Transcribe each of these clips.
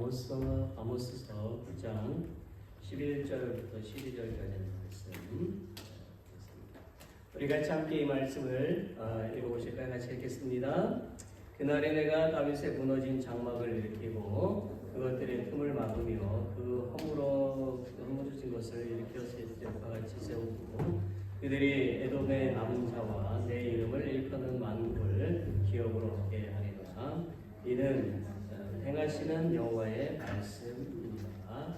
아모스서 9장 11절부터 12절까지 하는 말씀. 우리 같이 함께 이 말씀을 읽어보실까요? 같이 읽겠습니다. 그날에 내가 다윗의 무너진 장막을 일으키고 그것들의 틈을 막으며 그 허물어진 것을 일으켜 세우과 같이 세우고 그들이 에돔의 남은 자와 내 이름을 일컫는 만국을 기업으로 얻게 하리라. 이는 행하시는 여호와의 말씀입니다.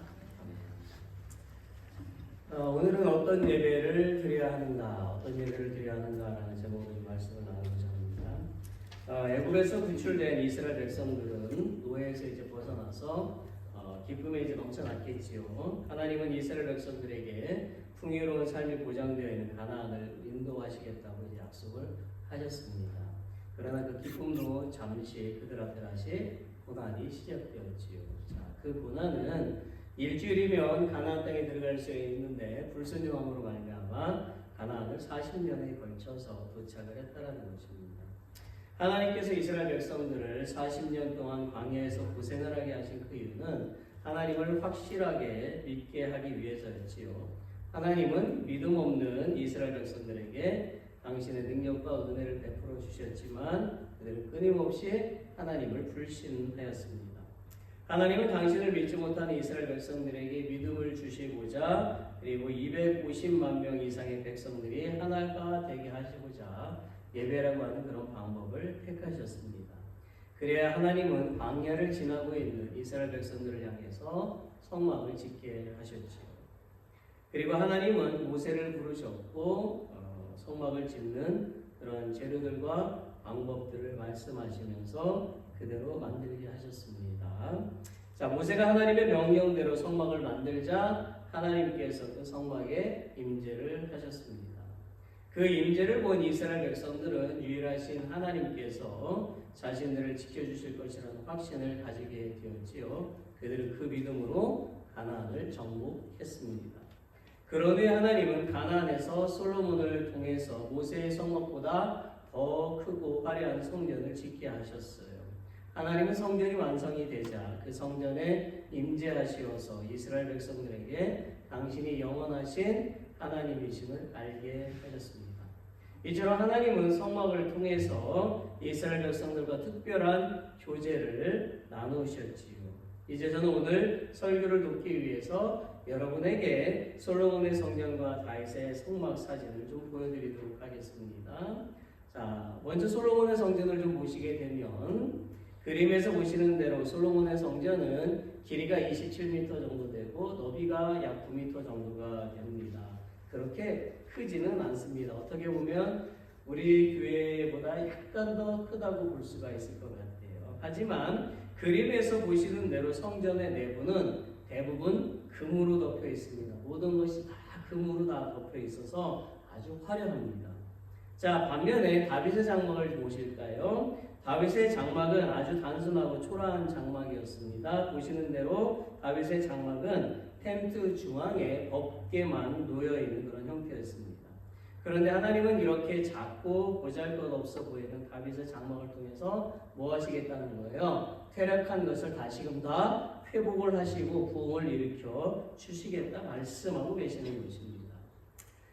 오늘은 어떤 예배를 드려야 하는가, 어떤 예배를 드려야 하는가라는 제목으로 이 말씀을 나누고자 합니다. 애굽에서 구출된 이스라엘 백성들은 노예에서 이제 벗어나서 기쁨에 이제 넘쳐났겠지요. 하나님은 이스라엘 백성들에게 풍요로운 삶이 보장되어 있는 가나안을 인도하시겠다고 이제 약속을 하셨습니다. 그러나 그 기쁨도 잠시 그들 앞에 다시 고난이 시작되었지요. 자, 그 고난은 일주일이면 가나안 땅에 들어갈 수 있는데 불순종함으로 말미암아 가나안을 40년에 걸쳐서 도착을 했다라는 것입니다. 하나님께서 이스라엘 백성들을 40년 동안 광야에서 고생을 하게 하신 그 이유는 하나님을 확실하게 믿게 하기 위해서였지요. 하나님은 믿음 없는 이스라엘 백성들에게 당신의 능력과 은혜를 베풀어 주셨지만 그들은 끊임없이 하나님을 불신하였습니다. 하나님은 당신을 믿지 못하는 이스라엘 백성들에게 믿음을 주시고자 그리고 250만 명 이상의 백성들이 하나가 되게 하시고자 예배라고 하는 그런 방법을 택하셨습니다. 그래야 하나님은 광야를 지나고 있는 이스라엘 백성들을 향해서 성막을 짓게 하셨지요. 그리고 하나님은 모세를 부르셨고 성막을 짓는 그런 재료들과 방법들을 말씀하시면서 그대로 만들게 하셨습니다. 자, 모세가 하나님의 명령대로 성막을 만들자 하나님께서 그 성막에 임재를 하셨습니다. 그 임재를 본 이스라엘 백성들은 유일하신 하나님께서 자신들을 지켜주실 것이라는 확신을 가지게 되었지요. 그들은 그 믿음으로 가나안을 정복했습니다. 그러되 하나님은 가나안에서 솔로몬을 통해서 모세의 성막보다 더 크고 화려한 성전을 짓게 하셨어요. 하나님은 성전이 완성이 되자 그 성전에 임재하시어서 이스라엘 백성들에게 당신이 영원하신 하나님이심을 알게 하셨습니다. 이처럼 하나님은 성막을 통해서 이스라엘 백성들과 특별한 교제를 나누셨지요. 이제 저는 오늘 설교를 돕기 위해서 여러분에게 솔로몬의 성전과 다윗의 성막 사진을 좀 보여드리도록 하겠습니다. 자, 먼저 솔로몬의 성전을 좀 보시게 되면 그림에서 보시는 대로 솔로몬의 성전은 길이가 27m 정도 되고 너비가 약 9m 정도가 됩니다. 그렇게 크지는 않습니다. 어떻게 보면 우리 교회보다 약간 더 크다고 볼 수가 있을 것 같아요. 하지만 그림에서 보시는 대로 성전의 내부는 대부분 금으로 덮여 있습니다. 모든 것이 다 금으로 다 덮여 있어서 아주 화려합니다. 자, 반면에 다윗의 장막을 보실까요? 다윗의 장막은 아주 단순하고 초라한 장막이었습니다. 보시는 대로 다윗의 장막은 텐트 중앙에 법궤만 놓여있는 그런 형태였습니다. 그런데 하나님은 이렇게 작고 보잘것없어 보이는 다윗의 장막을 통해서 뭐 하시겠다는 거예요? 퇴락한 것을 다시금 다 회복을 하시고 부흥을 일으켜 주시겠다 말씀하고 계시는 것입니다.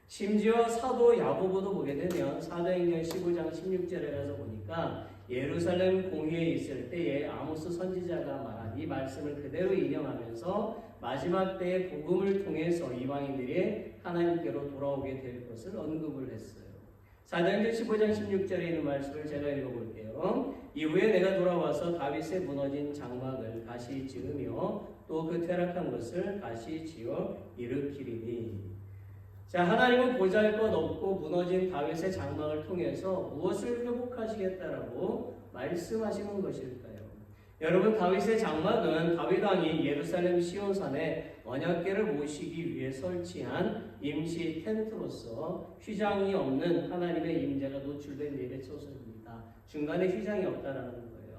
심지어 사도 야고보도 보게 되면 사도행전 15장 16절에 가서 보니까 예루살렘 공회에 있을 때에 아모스 선지자가 말한 이 말씀을 그대로 인용하면서 마지막 때의 복음을 통해서 이방인들이 하나님께로 돌아오게 될 것을 언급을 했어요. 사도행전 15장 16절에 있는 말씀을 제가 읽어볼게요. 이후에 내가 돌아와서 다윗의 무너진 장막을 다시 지으며 또 그 퇴락한 것을 다시 지어 일으키리니. 자, 하나님은 보잘것없고 무너진 다윗의 장막을 통해서 무엇을 회복하시겠다라고 말씀하시는 것일까요? 여러분, 다윗의 장막은 다윗 왕이 예루살렘 시온산에 언약궤를 모시기 위해 설치한 임시 텐트로서 휘장이 없는 하나님의 임재가 노출된 예배처소입니다. 중간에 휘장이 없다라는 거예요.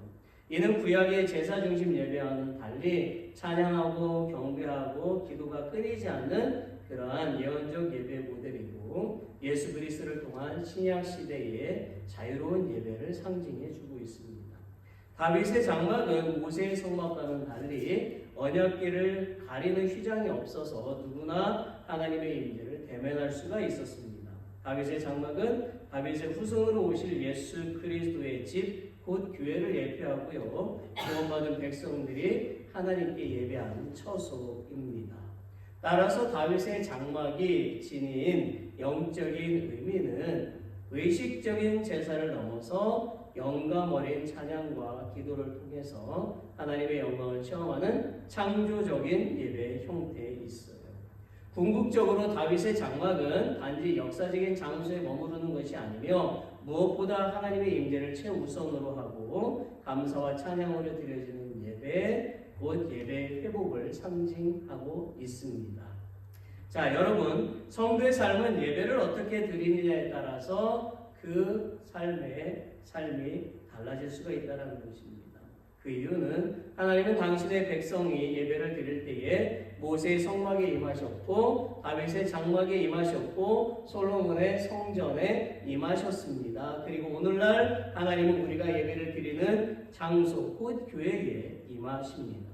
이는 구약의 제사 중심 예배와는 달리 찬양하고 경배하고 기도가 끊이지 않는 그러한 예언적 예배 모델이고 예수 그리스도를 통한 신약 시대의 자유로운 예배를 상징해 주고 있습니다. 다윗의 장막은 모세의 성막과는 달리 언약궤를 가리는 휘장이 없어서 누구나 하나님의 임재를 대면할 수가 있었습니다. 다윗의 장막은 다윗의 후손으로 오실 예수 그리스도의 집, 곧 교회를 예표하고요. 구원받은 백성들이 하나님께 예배하는 처소입니다. 따라서 다윗의 장막이 지닌 영적인 의미는 의식적인 제사를 넘어서 영감 어린 찬양과 기도를 통해서 하나님의 영광을 체험하는 창조적인 예배의 형태에 있어요. 궁극적으로 다윗의 장막은 단지 역사적인 장소에 머무르는 것이 아니며 무엇보다 하나님의 임재를 최우선으로 하고 감사와 찬양으로 드려지는 예배, 곧 예배의 회복을 상징하고 있습니다. 자, 여러분, 성도의 삶은 예배를 어떻게 드리느냐에 따라서 그 삶이 달라질 수가 있다는 것입니다. 그 이유는 하나님은 당신의 백성이 예배를 드릴 때에 모세의 성막에 임하셨고 다윗의 장막에 임하셨고 솔로몬의 성전에 임하셨습니다. 그리고 오늘날 하나님은 우리가 예배를 드리는 장소 곧 교회에 임하십니다.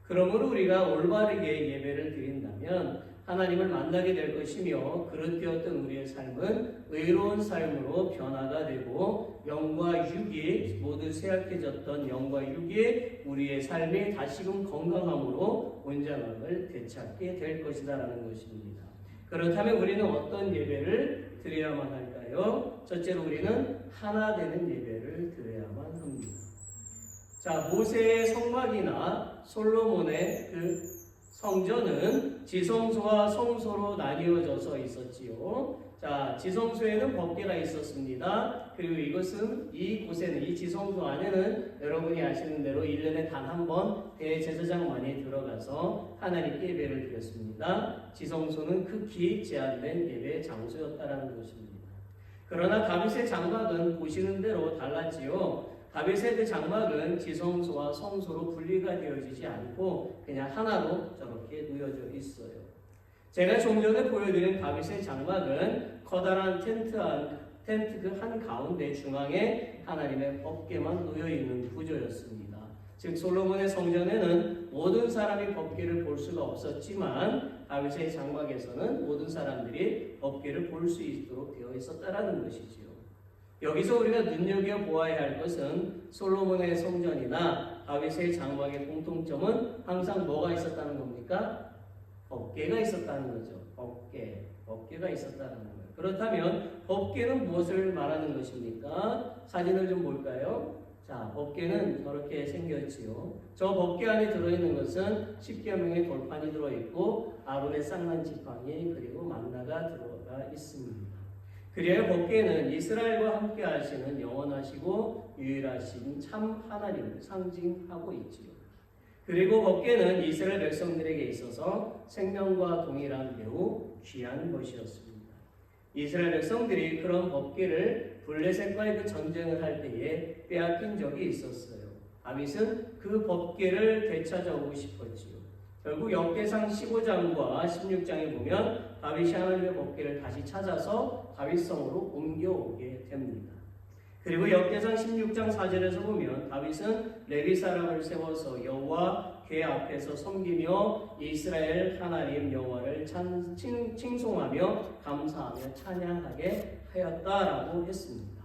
그러므로 우리가 올바르게 예배를 드린다면 하나님을 만나게 될 것이며 그릇되었던 우리의 삶은 의로운 삶으로 변화가 되고 영과 육이 모두 쇠약해졌던 영과 육이 우리의 삶이 다시금 건강함으로 온전함을 되찾게 될 것이다라는 것입니다. 그렇다면 우리는 어떤 예배를 드려야만 할까요? 첫째로 우리는 하나 되는 예배를 드려야만 합니다. 자, 모세의 성막이나 솔로몬의 그 성전은 지성소와 성소로 나뉘어져서 있었지요. 자, 지성소에는 법궤가 있었습니다. 그리고 이곳에는 이 지성소 안에는 여러분이 아시는 대로 1년에 단 한 번 대제사장만이 들어가서 하나님께 예배를 드렸습니다. 지성소는 극히 제한된 예배 장소였다라는 것입니다. 그러나 다윗의 장막은 보시는 대로 달랐지요. 다윗의 그 장막은 지성소와 성소로 분리가 되어지지 않고 그냥 하나로 저렇게 놓여져 있어요. 제가 좀 전에 보여드린 다윗의 장막은 커다란 텐트 그 한가운데 중앙에 하나님의 법궤만 놓여있는 구조였습니다. 즉 솔로몬의 성전에는 모든 사람이 법궤를 볼 수가 없었지만 다윗의 장막에서는 모든 사람들이 법궤를 볼 수 있도록 되어 있었다라는 것이지요. 여기서 우리가 눈여겨보아야 할 것은 솔로몬의 성전이나 다윗의 장막의 공통점은 항상 뭐가 있었다는 겁니까? 법궤가 있었다는 거죠. 법궤가 있었다는 거예요. 그렇다면 법궤는 무엇을 말하는 것입니까? 사진을 좀 볼까요? 자, 법궤는 저렇게 생겼지요. 저 법궤 안에 들어있는 것은 10계명의 돌판이 들어있고 아론의 쌍난 지팡이 그리고 만나가 들어가 있습니다. 그리하여 법궤는 이스라엘과 함께 하시는 영원하시고 유일하신 참 하나님을 상징하고 있지요. 그리고 법궤는 이스라엘 백성들에게 있어서 생명과 동일한 매우 귀한 것이었습니다. 이스라엘 백성들이 그런 법궤를 블레셋과의 그 전쟁을 할 때에 빼앗긴 적이 있었어요. 다윗은 그 법궤를 되찾아오고 싶었지요. 결국 역대상 15장과 16장에 보면 다윗이 하나님의 법궤를 다시 찾아서 다윗성으로 옮겨오게 됩니다. 그리고 역대상 16장 4절에서 보면 다윗은 레위 사람을 세워서 여호와 궤 앞에서 섬기며 이스라엘 하나님 여호와를 칭송하며 감사하며 찬양하게 하였다라고 했습니다.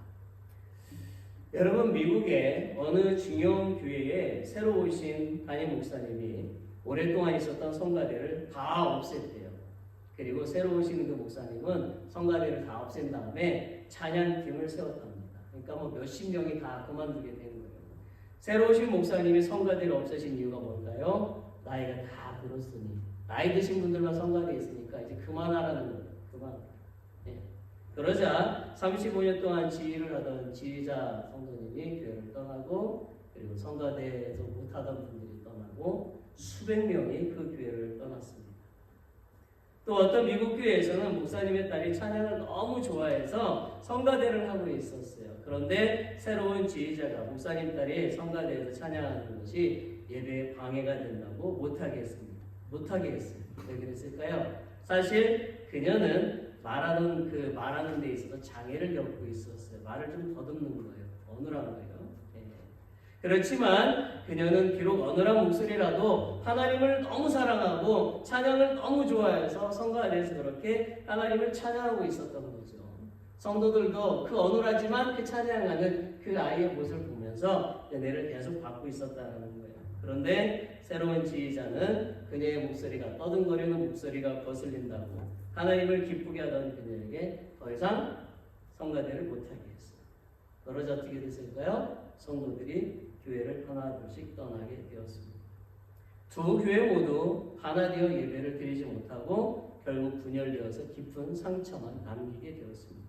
여러분, 미국의 어느 중요한 교회에 새로 오신 담임 목사님이 오랫동안 있었던 성가대를 다 없앴대요. 그리고 새로 오신 그 목사님은 성가대를 다 없앤 다음에 찬양팀을 세웠답니다. 그러니까 뭐 몇십 명이 다 그만두게 된 거예요. 새로 오신 목사님이 성가대를 없애신 이유가 뭘까요? 나이가 다 들었으니, 나이 드신 분들만 성가대에 있으니까 이제 그만하라는 거예요. 그만. 예. 그러자 35년 동안 지휘를 하던 지휘자 성도님이 교회를 떠나고, 그리고 성가대에서 못하던 분들이 떠나고 수백 명이 그 교회를 떠났습니다. 또 어떤 미국 교회에서는 목사님의 딸이 찬양을 너무 좋아해서 성가대를 하고 있었어요. 그런데 새로운 지휘자가 목사님 딸이 성가대에서 찬양하는 것이 예배에 방해가 된다고 못하게 했습니다. 못하게 했어요. 왜 그랬을까요? 사실 그녀는 말하는 데 있어서 장애를 겪고 있었어요. 말을 좀 더듬는 거예요. 어눌한 거예요. 네. 그렇지만 그녀는 비록 어눌한 목소리라도 하나님을 너무 사랑하고 찬양을 너무 좋아해서 성가 안에서 그렇게 하나님을 찬양하고 있었던 거죠. 성도들도 그 어눌하지만 그 찬양하는 그 아이의 모습을 보면서 은혜를 계속 받고 있었다는 거예요. 그런데 새로운 지휘자는 그녀의 목소리가 떠듬거리는 목소리가 거슬린다고 하나님을 기쁘게 하던 그녀에게 더 이상 성가대를 못하게 했어요. 그러자 어떻게 됐을까요? 성도들이 교회를 하나둘씩 떠나게 되었습니다. 두 교회 모두 하나 되어 예배를 드리지 못하고 결국 분열되어서 깊은 상처만 남기게 되었습니다.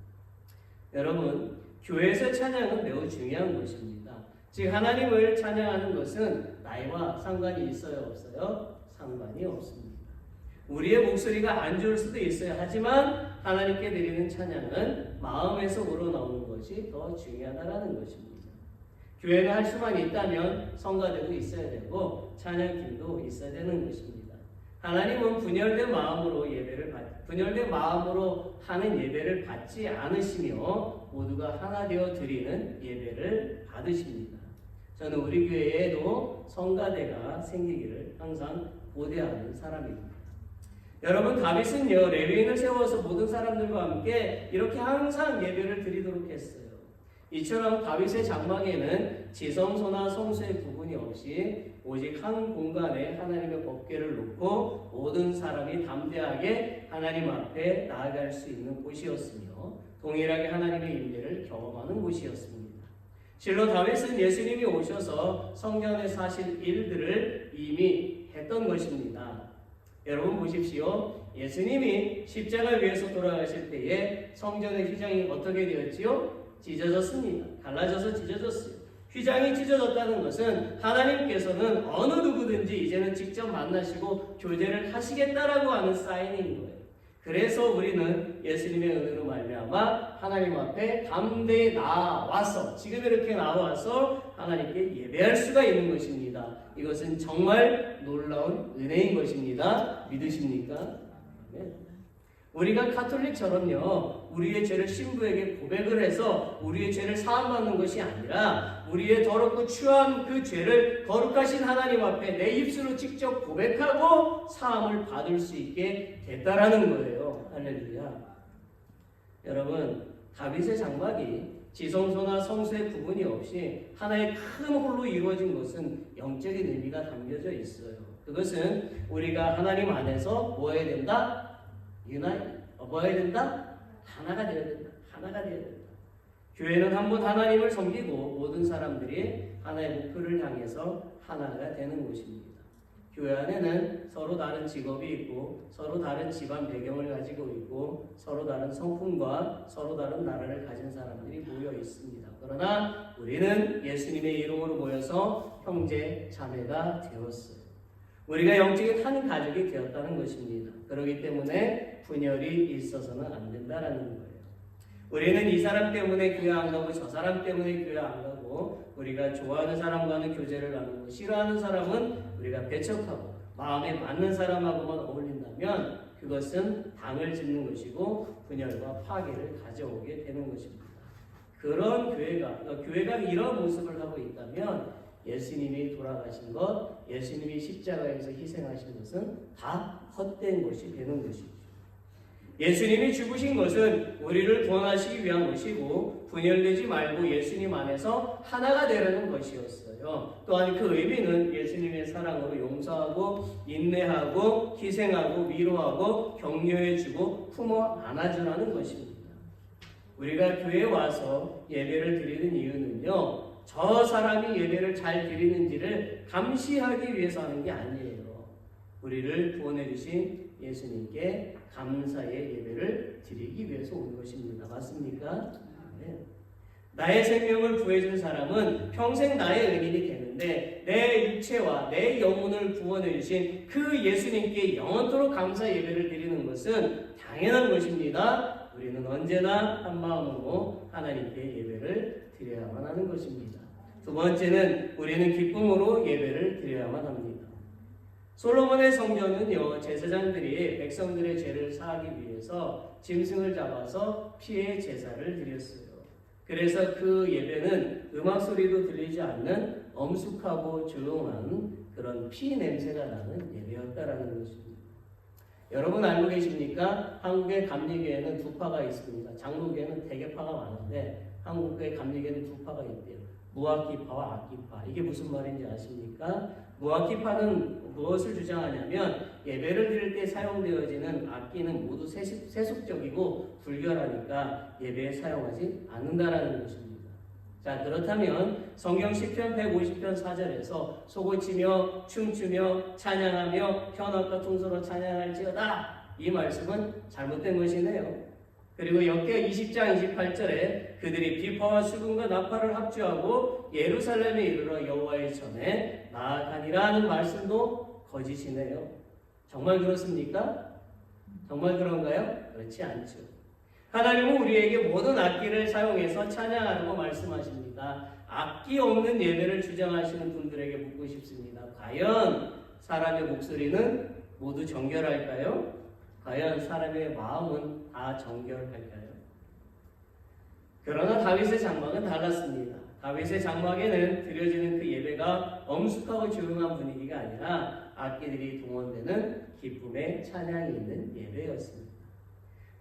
여러분, 교회에서 찬양은 매우 중요한 것입니다. 즉 하나님을 찬양하는 것은 나이와 상관이 있어요, 없어요? 상관이 없습니다. 우리의 목소리가 안 좋을 수도 있어요. 하지만 하나님께 드리는 찬양은 마음에서 우러나오는 것이 더 중요하다는 것입니다. 교회는 할 수만 있다면 성가대도 있어야 되고 찬양팀도 있어야 되는 것입니다. 하나님은 분열된 마음으로 하는 예배를 받지 않으시며 모두가 하나 되어 드리는 예배를 받으십니다. 저는 우리 교회에도 성가대가 생기기를 항상 고대하는 사람입니다. 여러분, 다윗은요 레위인을 세워서 모든 사람들과 함께 이렇게 항상 예배를 드리도록 했어요. 이처럼 다윗의 장막에는 지성소나 성소의 구분이 없이 오직 한 공간에 하나님의 법궤를 놓고 모든 사람이 담대하게 하나님 앞에 나아갈 수 있는 곳이었으며 동일하게 하나님의 임재를 경험하는 곳이었습니다. 실로 다윗은 예수님이 오셔서 성전에 사실 일들을 이미 했던 것입니다. 여러분 보십시오. 예수님이 십자가를 위해서 돌아가실 때에 성전의 휘장이 어떻게 되었지요? 찢어졌습니다. 갈라져서 찢어졌어요. 휘장이 찢어졌다는 것은 하나님께서는 어느 누구든지 이제는 직접 만나시고 교제를 하시겠다라고 하는 사인인 거예요. 그래서 우리는 예수님의 은혜로 말미암아 하나님 앞에 담대히 나와서 지금 이렇게 나와서 하나님께 예배할 수가 있는 것입니다. 이것은 정말 놀라운 은혜인 것입니다. 믿으십니까? 네. 우리가 카톨릭처럼요 우리의 죄를 신부에게 고백을 해서 우리의 죄를 사함받는 것이 아니라 우리의 더럽고 추한 그 죄를 거룩하신 하나님 앞에 내 입술로 직접 고백하고 사함을 받을 수 있게 됐다라는 거예요. 할렐루야. 여러분, 다윗의 장막이 지성소나 성소의 구분이 없이 하나의 큰 홀로 이루어진 것은 영적인 의미가 담겨져 있어요. 그것은 우리가 하나님 안에서 뭐 해야 된다? 뭐 해야 된다? 하나가 되어야 된다. 하나가 되어야 된다. 교회는 한 번 하나님을 섬기고 모든 사람들이 하나의 목표를 향해서 하나가 되는 곳입니다. 교회 안에는 서로 다른 직업이 있고 서로 다른 집안 배경을 가지고 있고 서로 다른 성품과 서로 다른 나라를 가진 사람들이 모여 있습니다. 그러나 우리는 예수님의 이름으로 모여서 형제 자매가 되었어요. 우리가 영적인 한 가족이 되었다는 것입니다. 그렇기 때문에 분열이 있어서는 안 된다라는 거예요. 우리는 이 사람 때문에 교회 안 가고 저 사람 때문에 교회 안 가고 우리가 좋아하는 사람과는 교제를 나누고 싫어하는 사람은 우리가 배척하고 마음에 맞는 사람하고만 어울린다면 그것은 당을 짓는 것이고 분열과 파괴를 가져오게 되는 것입니다. 그런 교회가 이런 모습을 하고 있다면 예수님이 돌아가신 것, 예수님이 십자가에서 희생하신 것은 다 헛된 것이 되는 것이죠. 예수님이 죽으신 것은 우리를 구원하시기 위한 것이고 분열되지 말고 예수님 안에서 하나가 되려는 것이었어요. 또한 그 의미는 예수님의 사랑으로 용서하고 인내하고 희생하고 위로하고 격려해주고 품어 안아주라는 것입니다. 우리가 교회에 와서 예배를 드리는 이유는요, 저 사람이 예배를 잘 드리는지를 감시하기 위해서 하는 게 아니에요. 우리를 구원해 주신 예수님께 감사의 예배를 드리기 위해서 온 것입니다. 맞습니까? 네. 나의 생명을 구해준 사람은 평생 나의 은인이 되는데 내 육체와 내 영혼을 구원해 주신 그 예수님께 영원토록 감사 예배를 드리는 것은 당연한 것입니다. 우리는 언제나 한 마음으로 하나님께 예배를 드려야만 하는 것입니다. 두 번째는 우리는 기쁨으로 예배를 드려야만 합니다. 솔로몬의 성전은요, 제사장들이 백성들의 죄를 사하기 위해서 짐승을 잡아서 피해 제사를 드렸어요. 그래서 그 예배는 음악 소리도 들리지 않는 엄숙하고 조용한 그런 피 냄새가 나는 예배였다라는 것입니다. 여러분 알고 계십니까? 한국의 감리교회는 두 파가 있습니다. 장로교회는 대개파가 많은데 한국의 감리교회는 두 파가 있대요. 무악기파와 악기파. 이게 무슨 말인지 아십니까? 무악기파는 무엇을 주장하냐면 예배를 드릴 때 사용되어지는 악기는 모두 세속적이고 불결하니까 예배에 사용하지 않는다라는 것입니다. 자, 그렇다면 성경 시편 150편 4절에서 소고치며 춤추며 찬양하며 현악과 퉁소로 찬양할지어다, 이 말씀은 잘못된 것이네요. 그리고 역대 20장 28절에 그들이 비파와 수금과 나팔을 합주하고 예루살렘에 이르러 여호와의 전에 나아가니라 하는 말씀도 거짓이네요. 정말 그렇습니까? 정말 그런가요? 그렇지 않죠. 하나님은 우리에게 모든 악기를 사용해서 찬양하라고 말씀하십니다. 악기 없는 예배를 주장하시는 분들에게 묻고 싶습니다. 과연 사람의 목소리는 모두 정결할까요? 과연 사람의 마음은 다 정결할까요? 그러나 다윗의 장막은 달랐습니다. 다윗의 장막에는 드려지는 그 예배가 엄숙하고 조용한 분위기가 아니라 악기들이 동원되는 기쁨의 찬양이 있는 예배였습니다.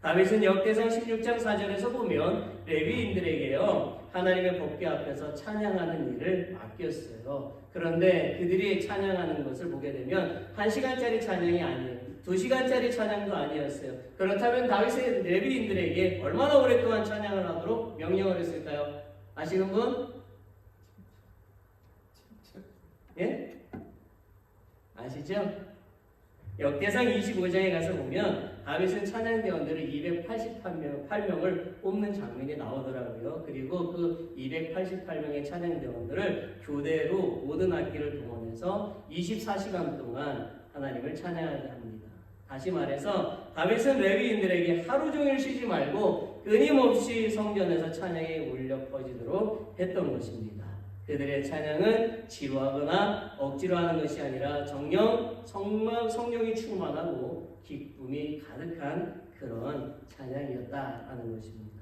다윗은 역대상 16장 4절에서 보면 레위인들에게요, 하나님의 법궤 앞에서 찬양하는 일을 맡겼어요. 그런데 그들이 찬양하는 것을 보게 되면 1시간짜리 찬양이 아니에요. 2시간짜리 찬양도 아니었어요. 그렇다면 다윗의 레위인들에게 얼마나 오랫동안 찬양을 하도록 명령을 했을까요? 아시는 분? 예? 아시죠? 역대상 25장에 가서 보면 다윗은 찬양대원들을 288명을 뽑는 장면이 나오더라고요. 그리고 그 288명의 찬양대원들을 교대로 모든 악기를 동원해서 24시간 동안 하나님을 찬양하게 합니다. 다시 말해서 다윗은 레위인들에게 하루 종일 쉬지 말고 끊임없이 성전에서 찬양이 울려 퍼지도록 했던 것입니다. 그들의 찬양은 지루하거나 억지로 하는 것이 아니라 정령, 성령이 충만하고 기쁨이 가득한 그런 찬양이었다라는 것입니다.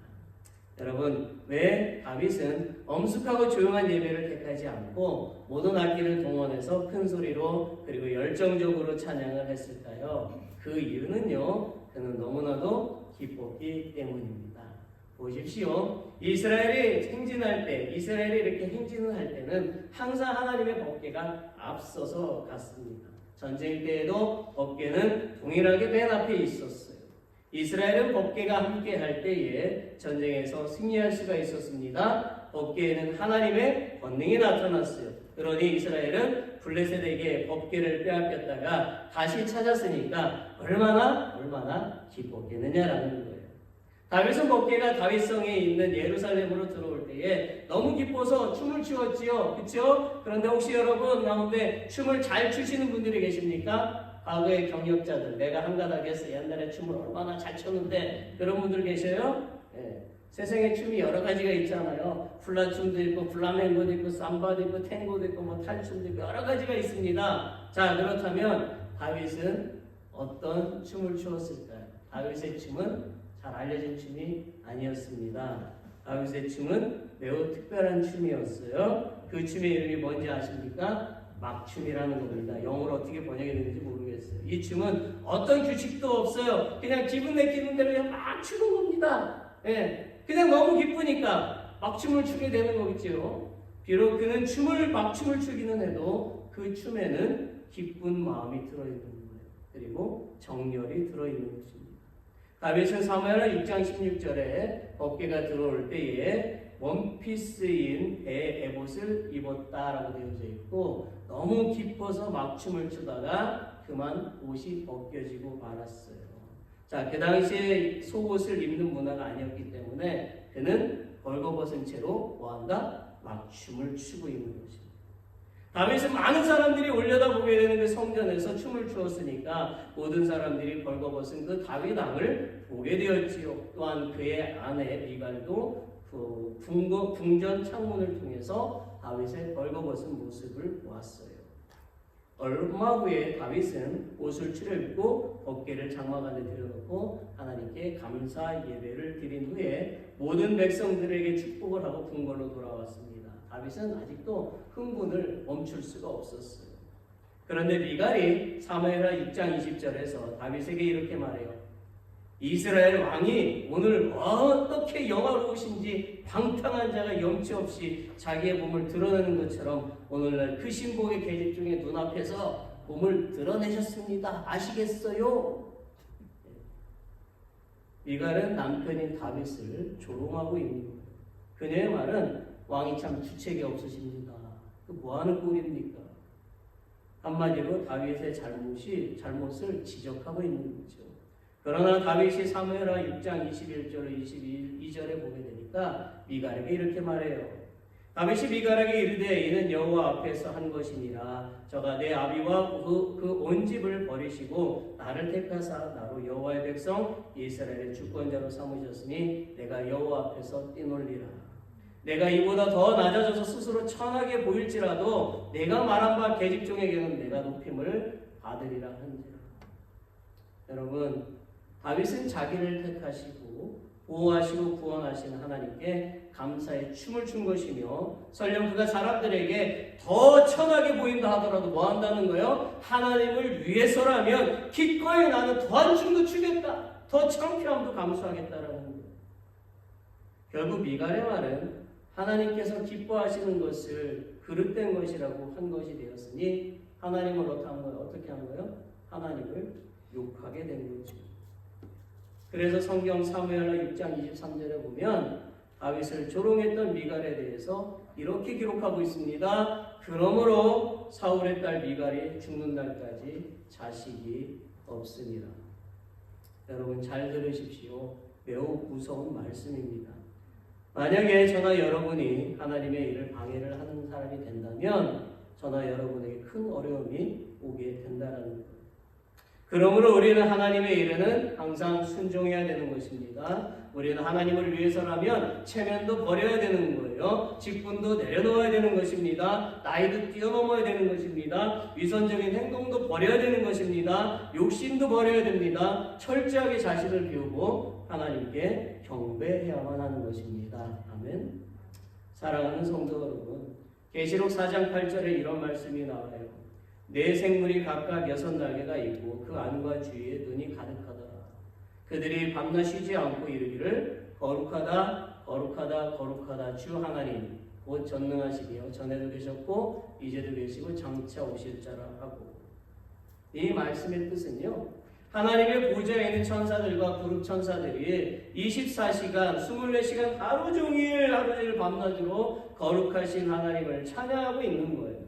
여러분, 왜 다윗은 엄숙하고 조용한 예배를 택하지 않고 모든 악기를 동원해서 큰 소리로 그리고 열정적으로 찬양을 했을까요? 그 이유는요, 그는 너무나도 기뻤기 때문입니다. 보십시오. 이스라엘이 행진할 때, 이스라엘이 이렇게 행진을 할 때는 항상 하나님의 법궤가 앞서서 갔습니다. 전쟁 때에도 법궤는 동일하게 맨 앞에 있었어요. 이스라엘은 법궤가 함께 할 때에 전쟁에서 승리할 수가 있었습니다. 법궤에는 하나님의 권능이 나타났어요. 그러니 이스라엘은 블레셋에게 법궤를 빼앗겼다가 다시 찾았으니까 얼마나 기뻤겠느냐라는 거예요. 다윗은 법궤가 다윗성에 있는 예루살렘으로 들어올 때에 너무 기뻐서 춤을 추었지요. 그렇죠? 그런데 혹시 여러분 가운데 춤을 잘 추시는 분들이 계십니까? 과거의 경력자들, 내가 한가닥에서 옛날에 춤을 얼마나 잘 췄는데, 그런 분들 계셔요? 네. 세상에 춤이 여러 가지가 있잖아요. 훌라춤도 있고 플라멩고도 있고 삼바도 있고 탱고도 있고 뭐 탈춤도 있고 여러 가지가 있습니다. 자, 그렇다면 다윗은 어떤 춤을 추었을까요? 다윗의 춤은 잘 알려진 춤이 아니었습니다. 다윗의 춤은 매우 특별한 춤이었어요. 그 춤의 이름이 뭔지 아십니까? 막춤이라는 겁니다. 영어로 어떻게 번역이 되는지 모르겠어요. 이 춤은 어떤 규칙도 없어요. 그냥 기분 내키는 대로 그냥 막 추는 겁니다. 예, 그냥 너무 기쁘니까 막춤을 추게 되는 거겠죠. 비록 그는 막춤을 추기는 해도 그 춤에는 기쁜 마음이 들어있는 거예요. 그리고 정열이 들어있는 것입니다. 다윗은 사무엘하 6장 16절에 법궤가 들어올 때에 원피스인 배 에봇을 입었다라고 되어져 있고, 너무 기뻐서 막춤을 추다가 그만 옷이 벗겨지고 말았어요. 자, 그 당시에 속옷을 입는 문화가 아니었기 때문에 그는 벌거벗은 채로 뭐한다? 막춤을 추고 있는 것입니다. 다윗은 많은 사람들이 올려다보게 되는 그 성전에서 춤을 추었으니까 모든 사람들이 벌거벗은 그 다윗 왕을 보게 되었지요. 또한 그의 아내 미갈도 그 궁전 창문을 통해서 다윗의 벌거벗은 모습을 보았어요. 얼마 후에 다윗은 옷을 추려입고 법궤를 장막 안에 들여놓고 하나님께 감사 예배를 드린 후에 모든 백성들에게 축복을 하고 궁궐로 돌아왔습니다. 다윗은 아직도 흥분을 멈출 수가 없었어요. 그런데 미갈이 사무엘하 6장 20절에서 다윗에게 이렇게 말해요. 이스라엘 왕이 오늘 어떻게 영화로우신지 방탕한 자가 염치 없이 자기의 몸을 드러내는 것처럼 오늘날 그 신복의 계집 중에 눈앞에서 몸을 드러내셨습니다. 아시겠어요? 미갈은 남편인 다윗을 조롱하고 있는 거예요. 그녀의 말은 왕이 참 주책이 없으십니다. 그 뭐하는 꼴입니까? 한마디로 다윗의 잘못을 지적하고 있는 거죠. 그러나 다윗이 사무엘하 6장 21절 22절에 보게 되니까 미갈에게 이렇게 말해요. 다윗이 미갈에게 이르되 이는 여호와 앞에서 한 것이니라. 저가 내 아비와 그 온 집을 버리시고 나를 택하사 나로 여호와의 백성 이스라엘의 주권자로 삼으셨으니 내가 여호와 앞에서 뛰놀리라. 내가 이보다 더 낮아져서 스스로 천하게 보일지라도 내가 말한 바 계집종에게는 내가 높임을 받으리라 한지라. 여러분, 다윗은 자기를 택하시고 보호하시고 구원하시는 하나님께 감사의 춤을 춘 것이며 설령 그가 사람들에게 더 천하게 보인다 하더라도 뭐 한다는 거예요? 하나님을 위해서라면 기꺼이 나는 더한 춤도 추겠다. 더 창피함도 감수하겠다라는 거예요. 결국 미갈의 말은 하나님께서 기뻐하시는 것을 그릇된 것이라고 한 것이 되었으니 하나님을 어떻게 한 거예요? 하나님을 욕하게 된 거죠. 그래서 성경 사무엘하 6장 23절에 보면 다윗을 조롱했던 미갈에 대해서 이렇게 기록하고 있습니다. 그러므로 사울의 딸 미갈이 죽는 날까지 자식이 없습니다. 여러분 잘 들으십시오. 매우 무서운 말씀입니다. 만약에 저나 여러분이 하나님의 일을 방해를 하는 사람이 된다면 저나 여러분에게 큰 어려움이 오게 된다는 거예요. 그러므로 우리는 하나님의 일에는 항상 순종해야 되는 것입니다. 우리는 하나님을 위해서라면 체면도 버려야 되는 거예요. 직분도 내려놓아야 되는 것입니다. 나이도 뛰어넘어야 되는 것입니다. 위선적인 행동도 버려야 되는 것입니다. 욕심도 버려야 됩니다. 철저하게 자신을 비우고 하나님께 경배해야만 하는 것입니다. 아멘. 사랑하는 성도 여러분, 계시록 4장 8절에 이런 말씀이 나와요. 네 생물이 각각 6날개가 있고 그 안과 주위에 눈이 가득하더라. 그들이 밤낮 쉬지 않고 이르기를 거룩하다 거룩하다 거룩하다 주 하나님 곧 전능하시며 전에도 계셨고 이제도 계시고 장차 오실 자라 하고. 이 말씀의 뜻은요, 하나님의 보좌에 있는 천사들과 그룹 천사들이 24시간 24시간 하루 종일 밤낮으로 거룩하신 하나님을 찬양하고 있는 거예요.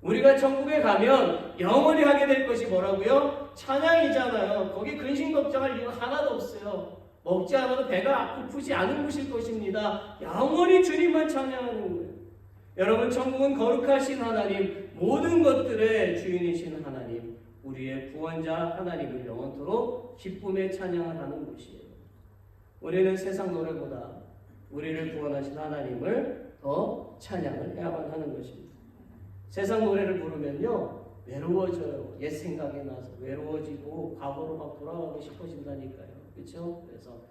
우리가 천국에 가면 영원히 하게 될 것이 뭐라고요? 찬양이잖아요. 거기 근심 걱정할 이유가 하나도 없어요. 먹지 않아도 배가 고프지 않은 곳일 것입니다. 영원히 주님만 찬양하는 거예요. 여러분, 천국은 거룩하신 하나님, 모든 것들의 주인이신 하나님, 우리의 구원자 하나님을 영원토록 기쁨의 찬양을 하는 곳이에요. 우리는 세상 노래보다 우리를 구원하신 하나님을 더 찬양을 해야만 하는 것입니다. 세상 노래를 부르면요 외로워져요. 옛 생각이 나서 외로워지고 과거로 막 돌아가고 싶어진다니까요. 그렇죠? 그래서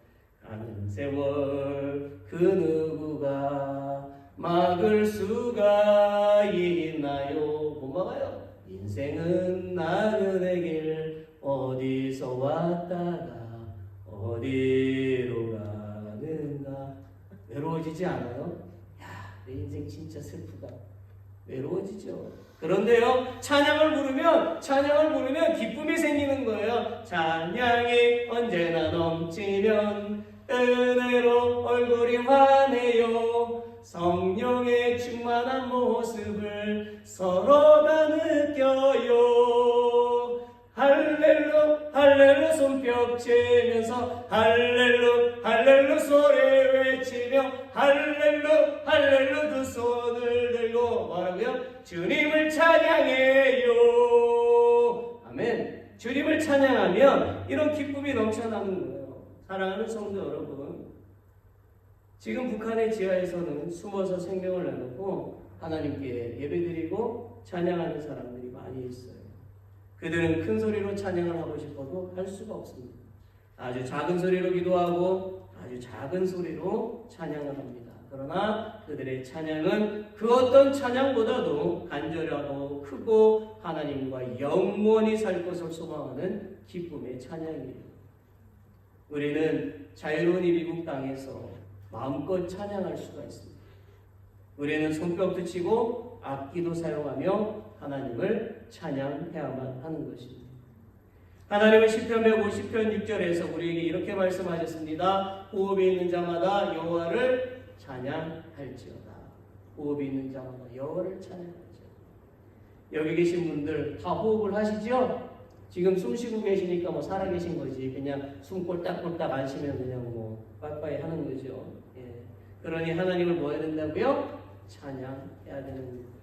가는 세월 그 누구가 막을 수가 있나요? 못 막아요. 인생은 나그네 길 어디서 왔다가 어디로 가는가. 외로워지지 않아요? 야, 내 인생 진짜 슬프다. 외로워지죠. 그런데요, 찬양을 부르면 기쁨이 생기는 거예요. 찬양이 언제나 넘치면 은혜로 얼굴이 환해요. 성령의 충만한 모습을 서로가 느껴요. 할렐루 할렐루 손뼉 치면서 할렐루 소리 외치며 할렐루 두 손을 들고 뭐라고요? 주님을 찬양해요. 아멘. 주님을 찬양하면 이런 기쁨이 넘쳐나는 거예요. 사랑하는 성도 여러분, 지금 북한의 지하에서는 숨어서 생명을 내놓고 하나님께 예배드리고 찬양하는 사람들이 많이 있어요. 그들은 큰 소리로 찬양을 하고 싶어도 할 수가 없습니다. 아주 작은 소리로 기도하고 아주 작은 소리로 찬양을 합니다. 그러나 그들의 찬양은 그 어떤 찬양보다도 간절하고 크고 하나님과 영원히 살 것을 소망하는 기쁨의 찬양이에요. 우리는 자유로운 이 미국 땅에서 마음껏 찬양할 수가 있습니다. 우리는 손뼉도 치고 악기도 사용하며 하나님을 찬양해야만 하는 것입니다. 하나님은 시편 150편 6절에서 우리에게 이렇게 말씀하셨습니다. 호흡이 있는 자마다 여호와를 찬양할지어다. 호흡이 있는 자마다 여호와를 찬양할지어다. 여기 계신 분들 다 호흡을 하시죠? 지금 숨 쉬고 계시니까 뭐 살아 계신 거지. 그냥 숨 꼴딱꼴딱 안 쉬면 그냥 뭐 빠이빠이 하는 거죠. 예. 그러니 하나님을 뭐 해야 된다고요? 찬양해야 되는 거예요.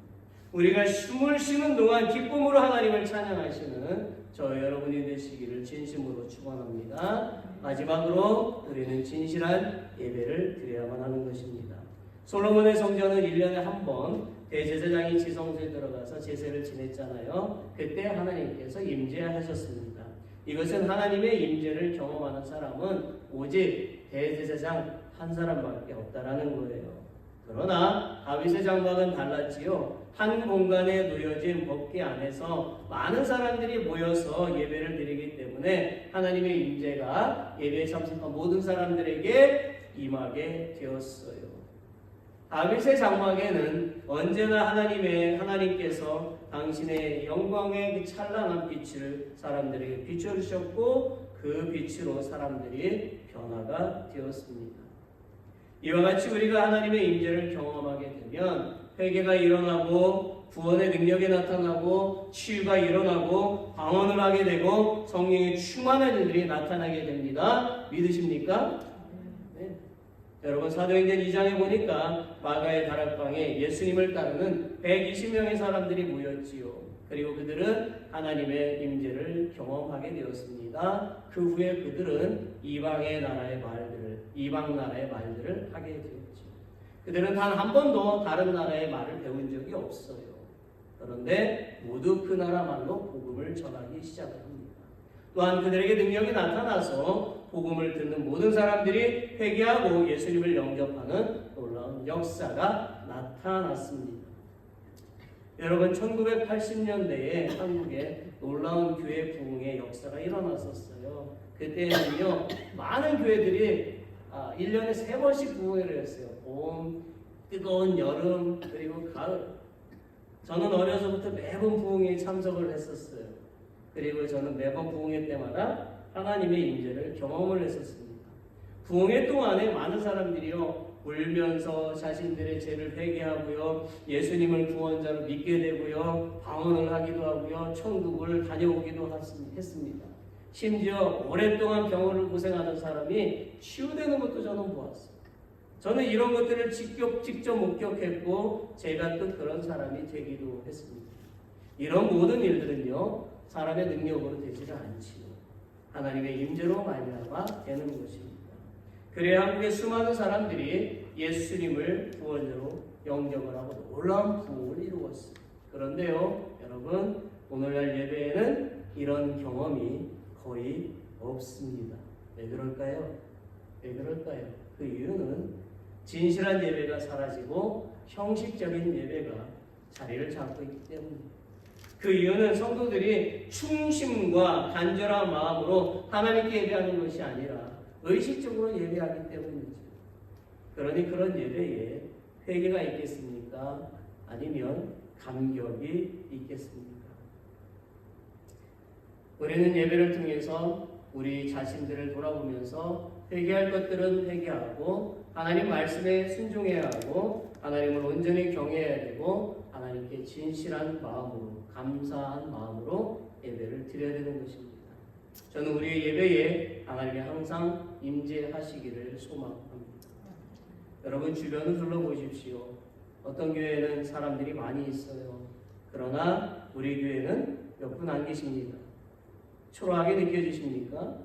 우리가 숨을 쉬는 동안 기쁨으로 하나님을 찬양하시는 저 여러분이 되시기를 진심으로 축원합니다. 마지막으로 우리는 진실한 예배를 드려야만 하는 것입니다. 솔로몬의 성전은 1년에 한 번 대제사장이 지성소에 들어가서 제사를 지냈잖아요. 그때 하나님께서 임재하셨습니다. 이것은 하나님의 임재를 경험하는 사람은 오직 대제사장 한 사람밖에 없다라는 거예요. 그러나 다윗의 장막은 달랐지요. 한 공간에 놓여진 법궤 안에서 많은 사람들이 모여서 예배를 드리기 때문에 하나님의 임재가 예배에 참석한 모든 사람들에게 임하게 되었어요. 다윗의 장막에는 언제나 하나님께서 당신의 영광의 그 찬란한 빛을 사람들에게 비춰주셨고 그 빛으로 사람들이 변화가 되었습니다. 이와 같이 우리가 하나님의 임재를 경험하게 되면 회개가 일어나고 구원의 능력이 나타나고 치유가 일어나고 방언을 하게 되고 성령의 충만한 일들이 나타나게 됩니다. 믿으십니까? 네. 여러분 사도행전 2장에 보니까 마가의 다락방에 예수님을 따르는 120명의 사람들이 모였지요. 그리고 그들은 하나님의 임재를 경험하게 되었습니다. 그 후에 그들은 이방 나라의 말들을 하게 되었죠. 그들은 단 한 번도 다른 나라의 말을 배운 적이 없어요. 그런데 모두 그 나라 말로 복음을 전하기 시작합니다. 또한 그들에게 능력이 나타나서 복음을 듣는 모든 사람들이 회개하고 예수님을 영접하는 놀라운 역사가 나타났습니다. 여러분 1980년대에 한국에 놀라운 교회 부흥의 역사가 일어났었어요. 그때는요 많은 교회들이 1년에 3번씩 부흥회를 했어요. 봄, 뜨거운 여름, 그리고 가을. 저는 어려서부터 매번 부흥회에 참석을 했었어요. 그리고 저는 매번 부흥회 때마다 하나님의 임재를 경험을 했었습니다. 부흥회 동안에 많은 사람들이요 울면서 자신들의 죄를 회개하고요 예수님을 구원자로 믿게 되고요 방언을 하기도 하고요 천국을 다녀오기도 했습니다. 심지어 오랫동안 병으로 고생하던 사람이 치유되는 것도 저는 보았어요. 저는 이런 것들을 직접 목격했고 제가 또 그런 사람이 되기도 했습니다. 이런 모든 일들은요 사람의 능력으로 되지를 않지요. 하나님의 임재로 말미암아 되는 것입니다. 그래야 한국의 수많은 사람들이 예수님을 구원자로 영접을 하고 놀라운 부흥을 이루었어요. 그런데요 여러분 오늘날 예배에는 이런 경험이 거의 없습니다. 왜 그럴까요? 그 이유는 진실한 예배가 사라지고 형식적인 예배가 자리를 잡고 있기 때문입니다. 그 이유는 성도들이 충심과 간절한 마음으로 하나님께 예배하는 것이 아니라 의식적으로 예배하기 때문이죠. 그러니 그런 예배에 회개가 있겠습니까? 아니면 감격이 있겠습니까? 우리는 예배를 통해서 우리 자신들을 돌아보면서 회개할 것들은 회개하고 하나님 말씀에 순종해야 하고 하나님을 온전히 경외해야 되고 하나님께 진실한 마음으로 감사한 마음으로 예배를 드려야 되는 것입니다. 저는 우리의 예배에 하나님이 항상 임재하시기를 소망합니다. 여러분 주변을 둘러보십시오. 어떤 교회는 사람들이 많이 있어요. 그러나 우리 교회는 몇 분 안 계십니다. 초라하게 느껴지십니까?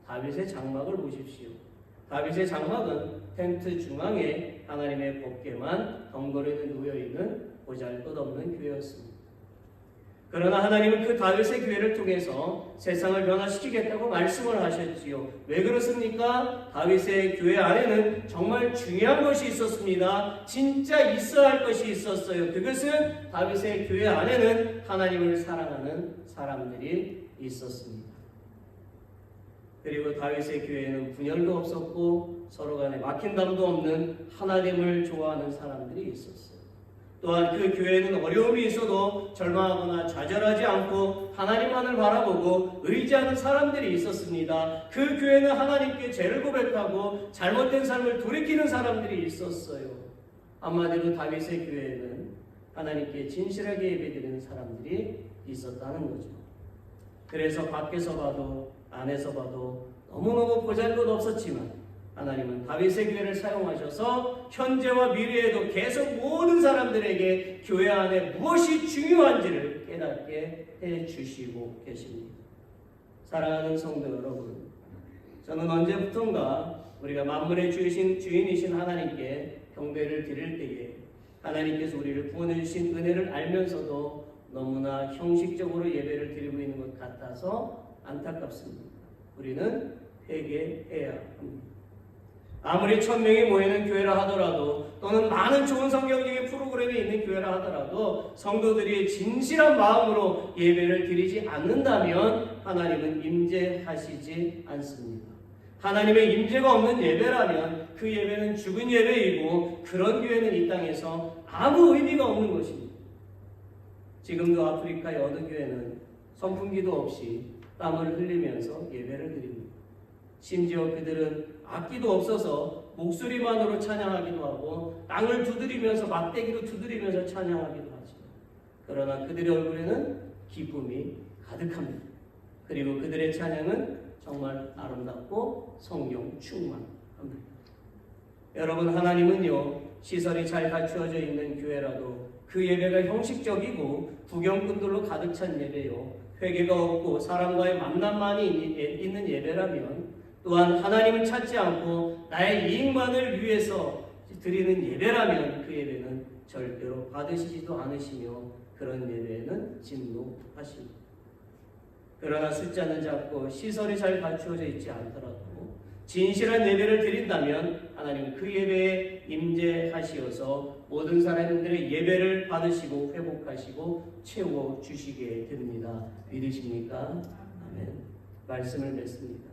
다윗의 장막을 보십시오. 다윗의 장막은 텐트 중앙에 하나님의 법궤만 덩그러니 놓여있는 보잘것없는 교회였습니다. 그러나 하나님은 그 다윗의 교회를 통해서 세상을 변화시키겠다고 말씀을 하셨지요. 왜 그렇습니까? 다윗의 교회 안에는 정말 중요한 것이 있었습니다. 진짜 있어야 할 것이 있었어요. 그것은 다윗의 교회 안에는 하나님을 사랑하는 사람들이 있었습니다. 그리고 다윗의 교회에는 분열도 없었고 서로 간에 막힌담도 없는 하나님을 좋아하는 사람들이 있었어요. 또한 그 교회에는 어려움이 있어도 절망하거나 좌절하지 않고 하나님만을 바라보고 의지하는 사람들이 있었습니다. 그 교회는 하나님께 죄를 고백하고 잘못된 삶을 돌이키는 사람들이 있었어요. 한마디로 다윗의 교회에는 하나님께 진실하게 예배드리는 사람들이 있었다는 거죠. 그래서 밖에서 봐도 안에서 봐도 너무너무 보잘것없었지만 하나님은 다윗의 교회를 사용하셔서 현재와 미래에도 계속 모든 사람들에게 교회 안에 무엇이 중요한지를 깨닫게 해주시고 계십니다. 사랑하는 성도 여러분, 저는 언제부턴가 우리가 만물의 주인이신 하나님께 경배를 드릴 때에 하나님께서 우리를 구원해 주신 은혜를 알면서도 너무나 형식적으로 예배를 드리고 있는 것 같아서 안타깝습니다. 우리는 회개해야 합니다. 아무리 1000명이 모이는 교회라 하더라도 또는 많은 좋은 성경적인 프로그램이 있는 교회라 하더라도 성도들이 진실한 마음으로 예배를 드리지 않는다면 하나님은 임재하시지 않습니다. 하나님의 임재가 없는 예배라면 그 예배는 죽은 예배이고 그런 교회는 이 땅에서 아무 의미가 없는 것입니다. 지금도 아프리카의 어느 교회는 선풍기도 없이 땀을 흘리면서 예배를 드립니다. 심지어 그들은 악기도 없어서 목소리만으로 찬양하기도 하고 땅을 두드리면서 막대기로 두드리면서 찬양하기도 하죠. 그러나 그들의 얼굴에는 기쁨이 가득합니다. 그리고 그들의 찬양은 정말 아름답고 성령 충만합니다. 여러분, 하나님은요, 시설이 잘 갖추어져 있는 교회라도 그 예배가 형식적이고 구경꾼들로 가득 찬 예배요, 회개가 없고 사람과의 만남만이 있는 예배라면, 또한 하나님을 찾지 않고 나의 이익만을 위해서 드리는 예배라면 그 예배는 절대로 받으시지도 않으시며 그런 예배는 진노하십니다. 그러나 숫자는 작고 시설이 잘 갖추어져 있지 않더라도 진실한 예배를 드린다면 하나님은 그 예배에 임재하시어서 모든 사람들의 예배를 받으시고 회복하시고 채워주시게 됩니다. 믿으십니까? 아멘. 말씀을 맺습니다.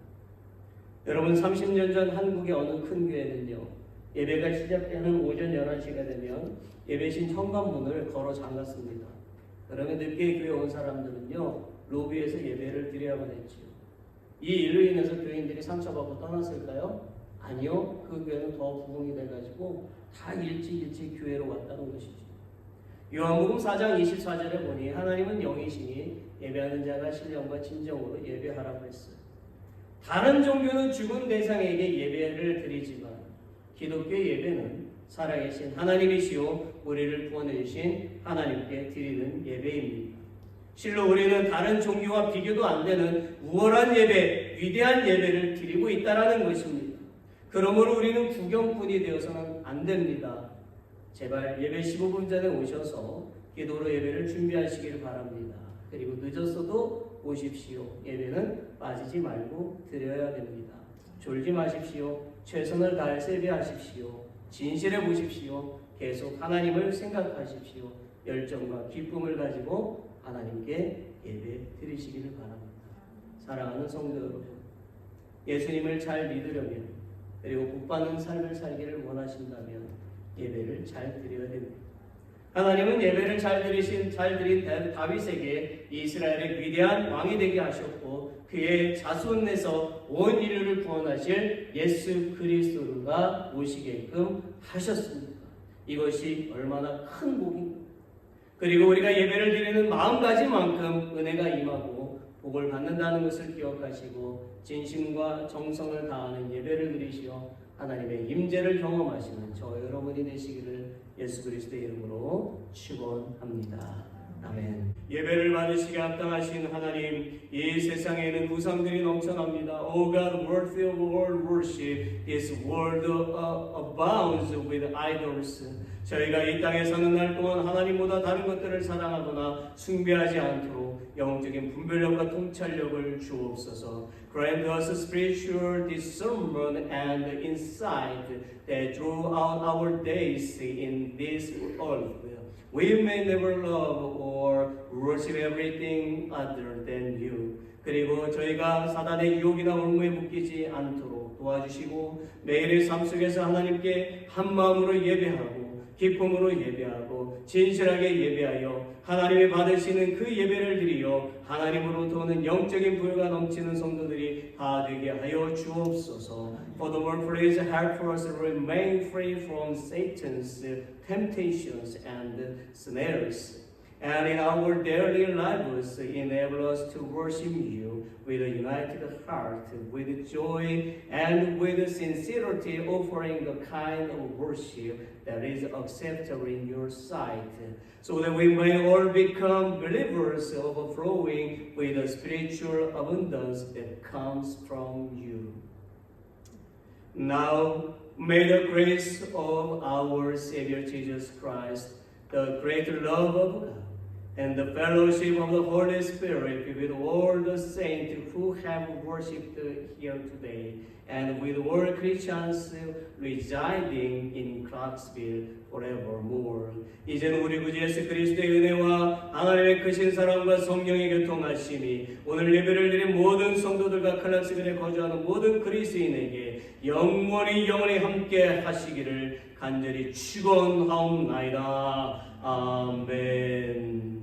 여러분, 30년 전 한국의 어느 큰 교회는요, 예배가 시작되는 오전 11시가 되면 예배신 현관문을 걸어 잠갔습니다. 그러면 늦게 교회 온 사람들은요, 로비에서 예배를 드려야만 했지요. 이 일로 인해서 교인들이 상처받고 떠났을까요? 아니요. 그 교회는 더 부흥이 돼가지고 다 일찍 교회로 왔다는 것이죠. 요한복음 4장 24절에 보니 하나님은 영이시니 예배하는 자가 신령과 진정으로 예배하라고 했어요. 다른 종교는 죽은 대상에게 예배를 드리지만 기독교의 예배는 살아계신 하나님이시오 우리를 구원해 주신 하나님께 드리는 예배입니다. 실로 우리는 다른 종교와 비교도 안 되는 우월한 예배, 위대한 예배를 드리고 있다는 것입니다. 그러므로 우리는 구경꾼이 되어서는 안 됩니다. 제발 예배 15분 전에 오셔서 기도로 예배를 준비하시길 바랍니다. 그리고 늦었어도 오십시오. 예배는 빠지지 말고 드려야 됩니다. 졸지 마십시오. 최선을 다해서 예배하십시오. 진실해 보십시오. 계속 하나님을 생각하십시오. 열정과 기쁨을 가지고 하나님께 예배 드리시기를 바랍니다. 사랑하는 성도 여러분, 예수님을 잘 믿으려면 그리고 복받는 삶을 살기를 원하신다면 예배를 잘 드려야 됩니다. 하나님은 예배를 잘 드린 다윗에게 이스라엘의 위대한 왕이 되게 하셨고 그의 자손에서 온 인류를 구원하실 예수 그리스도가 오시게끔 하셨습니다. 이것이 얼마나 큰 복입니다. 그리고 우리가 예배를 드리는 마음가짐만큼 은혜가 임하고 복을 받는다는 것을 기억하시고 진심과 정성을 다하는 예배를 드리시어 하나님의 임재를 경험하시는 저 여러분이 되시기를 예수 그리스도의 이름으로 축원합니다. 아멘. 예배를 받으시게 합당하신 하나님, 이 세상에는 우상들이 넘쳐납니다. Oh God, worthy of all worship, this world abounds with idols. 저희가 이 땅에 사는 날 동안 하나님보다 다른 것들을 사랑하거나 숭배하지 않도록 영적인 분별력과 통찰력을 주옵소서. Grant us spiritual discernment and insight that throughout our days in this earth we may never love or worship everything other than you. 그리고 저희가 사단의 유혹이나 올무에 묶이지 않도록 도와주시고 매일의 삶 속에서 하나님께 한 마음으로 예배하고 기쁨으로 예배하고 진실하게 예배하여 하나님이 받으시는 그 예배를 드리어 하나님으로부터 오는 영적인 부여가 넘치는 성도들이 다 되게 하여 주옵소서. Furthermore, please help us remain free from Satan's temptations and snares. And in our daily lives, enable us to worship you with a united heart, with joy, and with sincerity, offering a kind of worship that is acceptable in your sight, so that we may all become believers overflowing with the spiritual abundance that comes from you. Now, may the grace of our Savior Jesus Christ, the great love of God, and the fellowship of the Holy Spirit be with all the saints who have worshipped here today, and with all Christians residing in Clarksville forevermore. 이제는 우리 구주 예수 그리스도의 은혜와 하나님의 크신 사랑과 성령의 교통하심이 오늘 예배를 드린 모든 성도들과 클락스빌에 거주하는 모든 그리스도인에게 영원히 함께 하시기를 간절히 축원하옵나이다. 아멘.